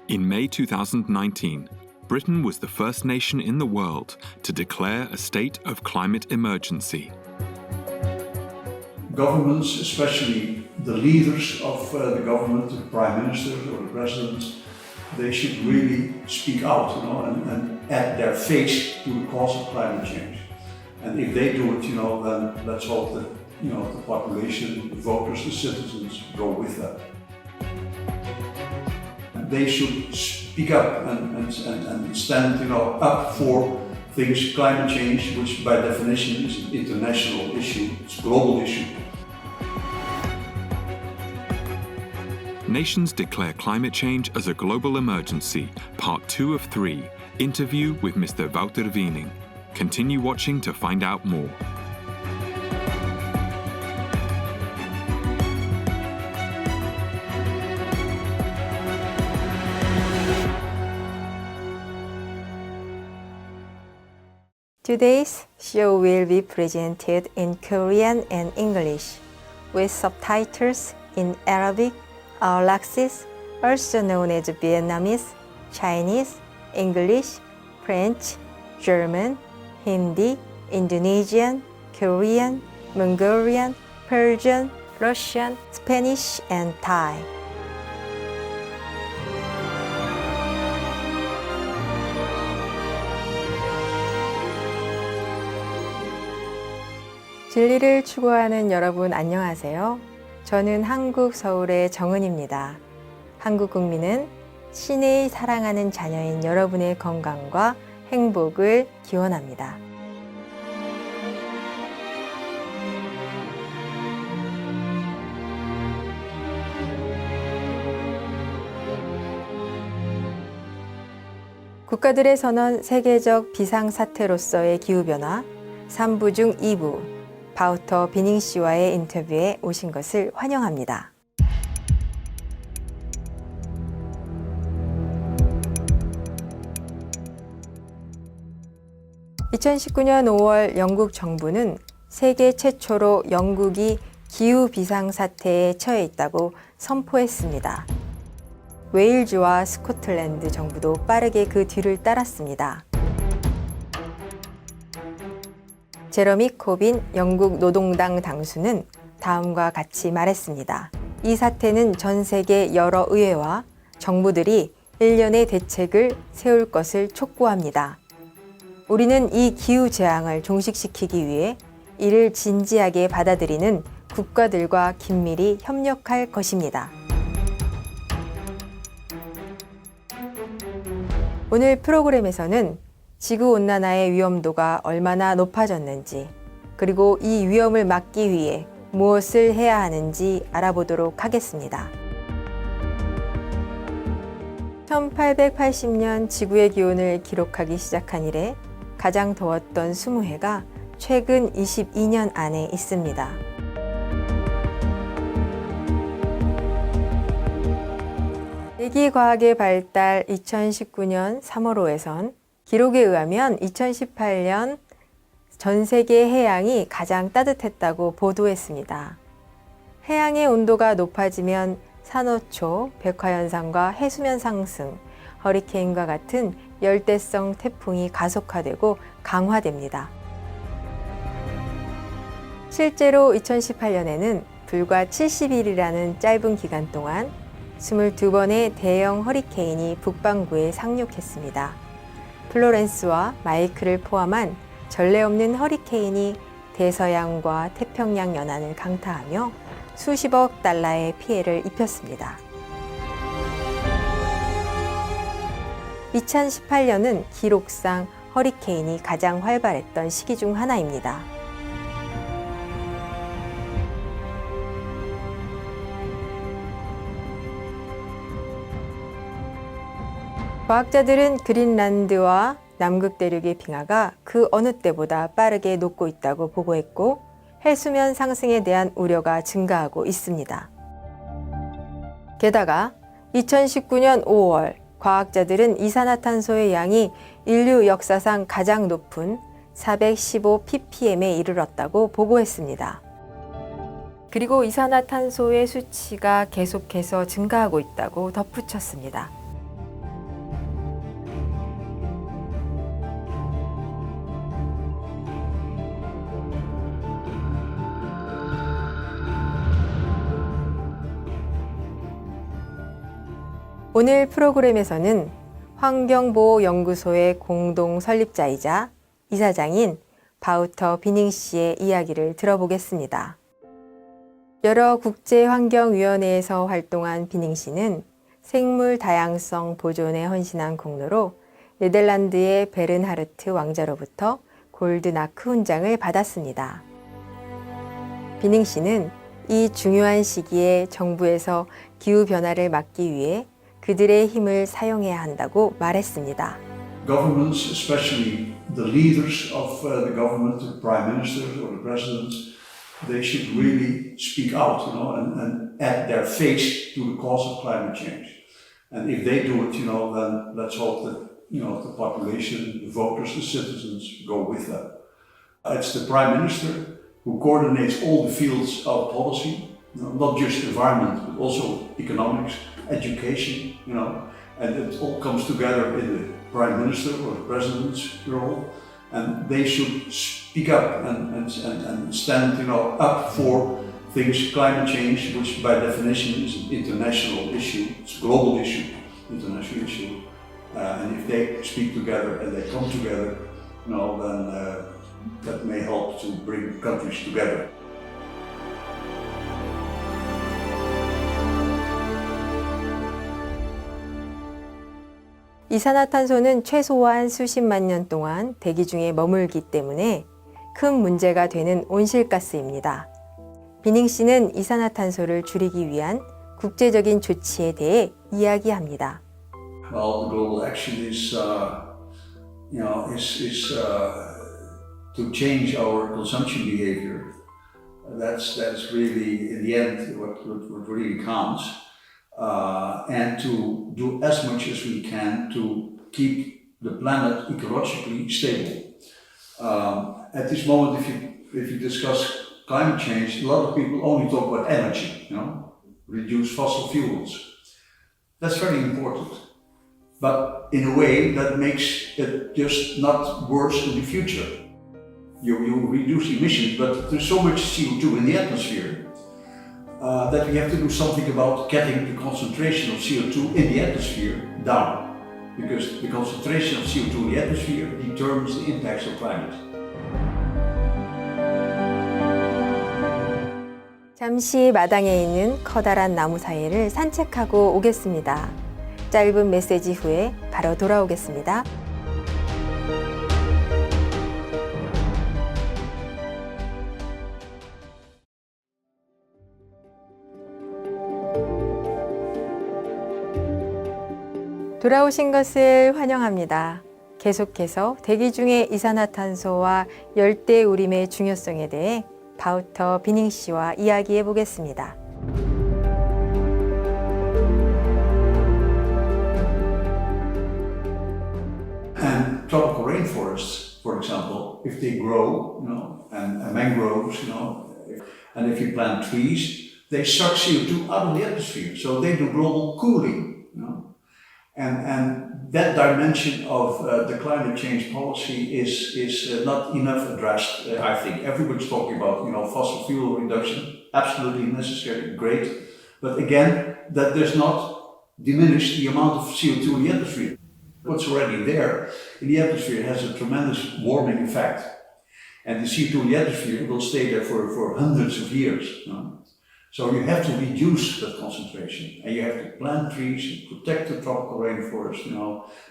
In May 2019, Britain was the first nation in the world to declare a state of climate emergency. Governments, especially the leaders of the government, the prime ministers or the presidents, they should really speak out, and add their face to the cause of climate change. And if they do it, then let's hope that, the population, the voters, the citizens go with that. They should speak up and stand, up for things, climate change, which by definition is an international issue, it's a global issue. Nations declare climate change as a global emergency, part 2 of 3, interview with Mr. Wouter Wiening. Continue watching to find out more. Today's show will be presented in Korean and English, with subtitles in Arabic, Laxis, also known as Vietnamese, Chinese, English, French, German, Hindi, Indonesian, Korean, Mongolian, Persian, Russian, Spanish, and Thai. 진리를 추구하는 여러분 안녕하세요. 저는 한국 서울의 정은입니다. 한국 국민은 신의 사랑하는 자녀인 여러분의 건강과 행복을 기원합니다. 국가들의 선언 세계적 비상사태로서의 기후변화 3부 중 2부 바우터 비닝 씨와의 인터뷰에 오신 것을 환영합니다. (2019년 5월) 영국 정부는 세계 최초로 영국이 기후 비상사태에 처해 있다고 선포했습니다. 웨일즈와 스코틀랜드 정부도 빠르게 그 뒤를 따랐습니다. 제러미 코빈 영국 노동당 당수는 다음과 같이 말했습니다. 이 사태는 전 세계 여러 의회와 정부들이 일련의 대책을 세울 것을 촉구합니다. 우리는 이 기후 재앙을 종식시키기 위해 이를 진지하게 받아들이는 국가들과 긴밀히 협력할 것입니다. 오늘 프로그램에서는 지구온난화의 위험도가 얼마나 높아졌는지, 그리고 이 위험을 막기 위해 무엇을 해야 하는지 알아보도록 하겠습니다. 1880년 지구의 기온을 기록하기 시작한 이래 가장 더웠던 20해가 최근 22년 안에 있습니다. 대기과학의 발달 2019년 3월호에선 기록에 의하면 2018년 전 세계 해양이 가장 따뜻했다고 보도했습니다. 해양의 온도가 높아지면 산호초, 백화현상과 해수면 상승, 허리케인과 같은 열대성 태풍이 가속화되고 강화됩니다. 실제로 2018년에는 불과 70일이라는 짧은 기간 동안 22번의 대형 허리케인이 북반구에 상륙했습니다. 플로렌스와 마이크를 포함한 전례 없는 허리케인이 대서양과 태평양 연안을 강타하며 수십억 달러의 피해를 입혔습니다. 2018년은 기록상 허리케인이 가장 활발했던 시기 중 하나입니다. 과학자들은 그린란드와 남극 대륙의 빙하가 그 어느 때보다 빠르게 녹고 있다고 보고했고, 해수면 상승에 대한 우려가 증가하고 있습니다. 게다가 2019년 5월 과학자들은 이산화탄소의 양이 인류 역사상 가장 높은 415 ppm에 이르렀다고 보고했습니다. 그리고 이산화탄소의 수치가 계속해서 증가하고 있다고 덧붙였습니다. 오늘 프로그램에서는 환경보호연구소의 공동 설립자이자 이사장인 바우터 비닝 씨의 이야기를 들어보겠습니다. 여러 국제환경위원회에서 활동한 비닝 씨는 생물 다양성 보존에 헌신한 공로로 네덜란드의 베른하르트 왕자로부터 골드나크 훈장을 받았습니다. 비닝 씨는 이 중요한 시기에 정부에서 기후변화를 막기 위해 그들의 힘을 사용해야 한다고 말했습니다. Governments, especially the leaders of the government, the prime ministers or the presidents, they should really speak out, and add their face to the cause of climate change. And if they do it, then let's hope that, the population, the voters, the citizens go with them. It's the prime minister who coordinates all the fields of policy, not just environment, but also economics, education, and it all comes together in the prime minister or the president's role, and they should speak up and stand, up for things, climate change, which by definition is an international issue, it's a global issue, international issue, and if they speak together and they come together, then that may help to bring countries together. 이산화탄소는 최소한 수십만 년 동안 대기 중에 머물기 때문에 큰 문제가 되는 온실가스입니다. 비닝 씨는 이산화탄소를 줄이기 위한 국제적인 조치에 대해 이야기합니다. Well, the global action is to change our consumption behavior. That's really, in the end, what really counts. And to do as much as we can to keep the planet ecologically stable. At this moment, if you discuss climate change, a lot of people only talk about energy, reduce fossil fuels. That's very important. But in a way, that makes it just not worse in the future. You reduce emissions, but there's so much CO2 in the atmosphere that we have to do something about getting the concentration of CO2 in the atmosphere down. Because the concentration of CO2 in the atmosphere determines the impacts of climate. 잠시 마당에 있는 커다란 나무 사이를 산책하고 오겠습니다. 짧은 메시지 후에 바로 돌아오겠습니다. 돌아오신 것을 환영합니다. 계속해서 대기 중의 이산화탄소와 열대우림의 중요성에 대해 바우터 비닝 씨와 이야기해 보겠습니다. And tropical rainforests, for example, if they grow, and mangroves, and if you plant trees, they suck CO2 out of the atmosphere, so they do global cooling. And that dimension of the climate change policy is not enough addressed, I think. Everybody's talking about, fossil fuel reduction, absolutely necessary, great. But again, that does not diminish the amount of CO2 in the atmosphere. What's already there in the atmosphere has a tremendous warming effect. And the CO2 in the atmosphere will stay there for hundreds of years. So you have to reduce that concentration, and you have to plant trees, protect the tropical rainforest,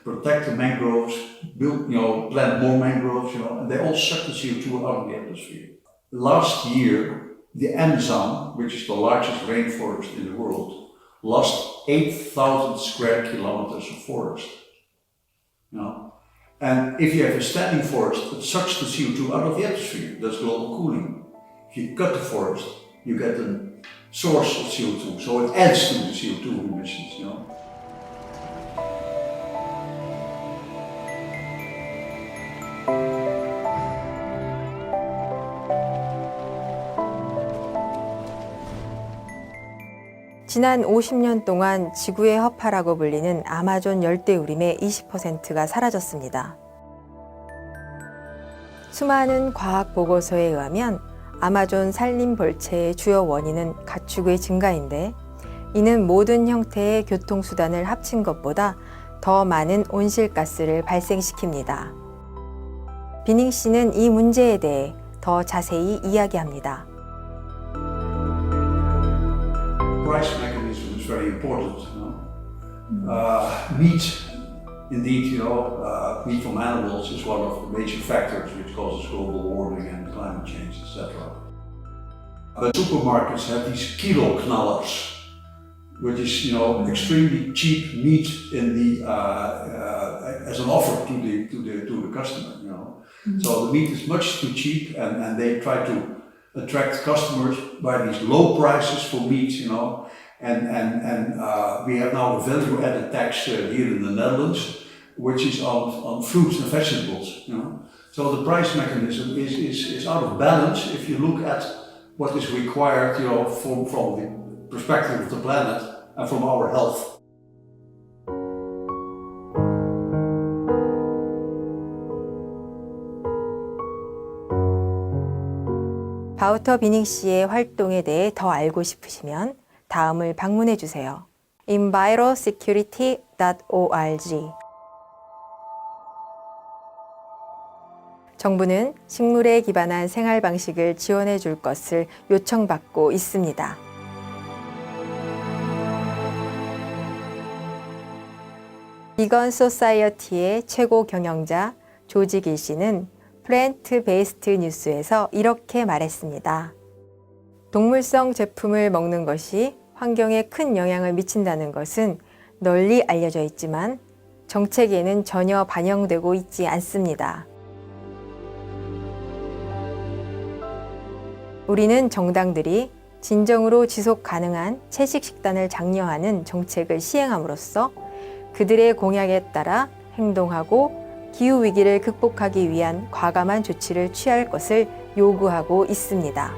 protect the mangroves, plant more mangroves, and they all suck the CO2 out of the atmosphere. Last year, the Amazon, which is the largest rainforest in the world, lost 8,000 square kilometers of forest. And if you have a standing forest, it sucks the CO2 out of the atmosphere. That's global cooling. If you cut the forest, you get a source of CO2, so it adds to the CO2 emissions, 지난 50년 동안 지구의 허파라고 불리는 아마존 열대우림의 20%가 사라졌습니다. 수많은 과학 보고서에 의하면 아마존 산림 벌채의 주요 원인은 가축의 증가인데 이는 모든 형태의 교통수단을 합친 것보다 더 많은 온실가스를 발생시킵니다. 비닝 씨는 이 문제에 대해 더 자세히 이야기합니다. Price mechanism is very important. Meat, indeed, meat from animals is one of the major factors which causes global warming and climate change, etc. But supermarkets have these kilo knallers, which is, extremely cheap meat in the as an offer to the customer. So the meat is much too cheap, and they try to attract customers by these low prices for meat. And we have now a value-added tax here in the Netherlands, which is on fruits and vegetables. So the price mechanism is out of balance if you look at what is required, from the perspective of the planet and from our health. 바우터 비닝 씨의 활동에 대해 더 알고 싶으시면 다음을 방문해 주세요. envirosecurity.org. 정부는 식물에 기반한 생활 방식을 지원해 줄 것을 요청받고 있습니다. 비건 소사이어티의 최고 경영자 조지 길 씨는 플랜트 베이스트 뉴스에서 이렇게 말했습니다. 동물성 제품을 먹는 것이 환경에 큰 영향을 미친다는 것은 널리 알려져 있지만 정책에는 전혀 반영되고 있지 않습니다. 우리는 정당들이 진정으로 지속 가능한 채식 식단을 장려하는 정책을 시행함으로써 그들의 공약에 따라 행동하고 기후위기를 극복하기 위한 과감한 조치를 취할 것을 요구하고 있습니다.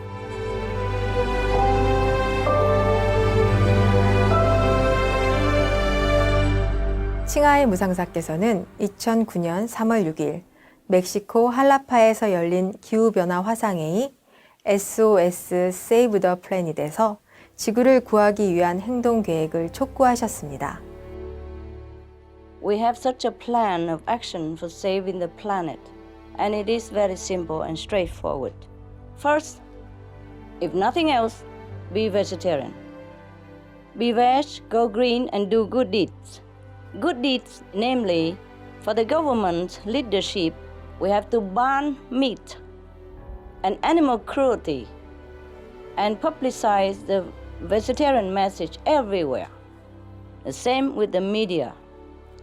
칭하이 무상사께서는 2009년 3월 6일 멕시코 할라파에서 열린 기후변화 화상회의 SOS Save the Planet에서 지구를 구하기 위한 행동 계획을 촉구하셨습니다. We have such a plan of action for saving the planet, and it is very simple and straightforward. First, if nothing else, be vegetarian. Be veg, go green, and do good deeds. Good deeds, namely, for the government leadership, we have to ban meat and animal cruelty and publicize the vegetarian message everywhere. The same with the media.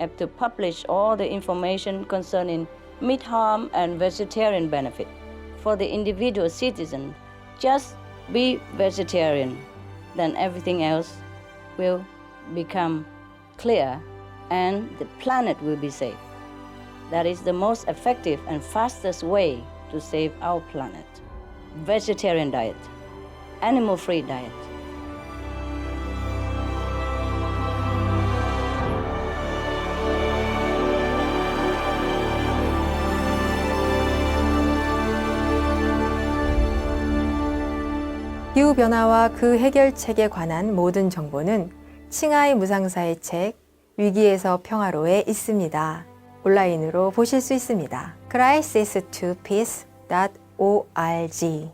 Have to publish all the information concerning meat harm and vegetarian benefit. For the individual citizen, just be vegetarian. Then everything else will become clear and the planet will be safe. That is the most effective and fastest way to save our planet. Vegetarian diet, animal-free diet. 기후변화와 그 해결책에 관한 모든 정보는 칭하이 무상사의 책 위기에서 평화로에 있습니다. 온라인으로 보실 수 있습니다. crisis2peace.org